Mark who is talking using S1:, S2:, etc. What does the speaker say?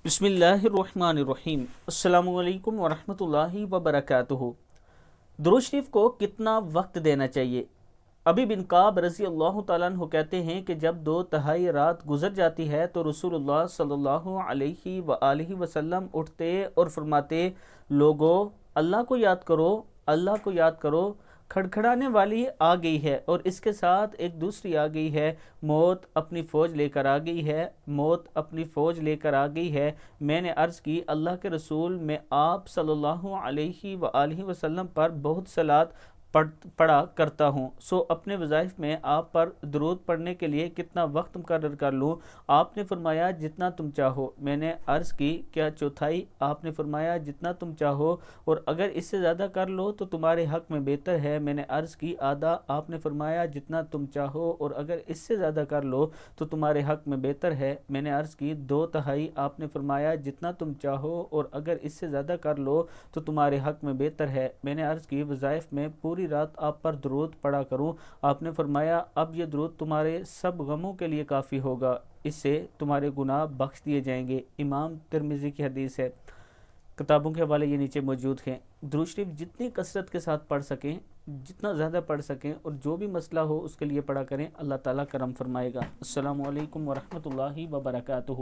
S1: بسم اللہ الرحمن الرحیم۔ السلام علیکم ورحمۃ اللہ وبرکاتہ۔ درود شریف کو کتنا وقت دینا چاہیے؟ ابی بن کعب رضی اللہ تعالیٰ عنہ کہتے ہیں کہ جب 2/3 رات گزر جاتی ہے تو رسول اللہ صلی اللہ علیہ وآلہ وسلم اٹھتے اور فرماتے، لوگو اللہ کو یاد کرو، اللہ کو یاد کرو، کھڑکھڑانے والی آ گئی ہے اور اس کے ساتھ ایک دوسری آ گئی ہے، موت اپنی فوج لے کر آ گئی ہے، موت اپنی فوج لے کر آ گئی ہے۔ میں نے عرض کی، اللہ کے رسول، میں آپ صلی اللہ علیہ وآلہ وسلم پر بہت صلاۃ پڑھا کرتا ہوں، سو اپنے وظائف میں آپ پر درود پڑھنے کے لیے کتنا وقت مقرر کر لوں؟ آپ نے فرمایا جتنا تم چاہو۔ میں نے عرض کی، کیا چوتھائی؟ آپ نے فرمایا جتنا تم چاہو، اور اگر اس سے زیادہ کر لو تو تمہارے حق میں بہتر ہے۔ میں نے عرض کی، آدھا؟ آپ نے فرمایا جتنا تم چاہو، اور اگر اس سے زیادہ کر لو تو تمہارے حق میں بہتر ہے۔ میں نے عرض کی، 2/3؟ آپ نے فرمایا جتنا تم چاہو، اور اگر اس سے زیادہ کر لو تو تمہارے حق میں بہتر ہے۔ میں نے عرض کی، وظائف میں پوری رات آپ پر درود پڑھا کروں؟ آپ نے فرمایا، اب یہ درود تمہارے سب غموں کے لیے کافی ہوگا، اس سے تمہارے گناہ بخش دیے جائیں گے۔ امام ترمذی کی حدیث ہے۔ کتابوں کے حوالے یہ نیچے موجود ہیں۔ درود شریف جتنی کثرت کے ساتھ پڑھ سکیں، جتنا زیادہ پڑھ سکیں، اور جو بھی مسئلہ ہو اس کے لیے پڑھا کریں، اللہ تعالیٰ کرم فرمائے گا۔ السلام علیکم ورحمۃ اللہ وبرکاتہ۔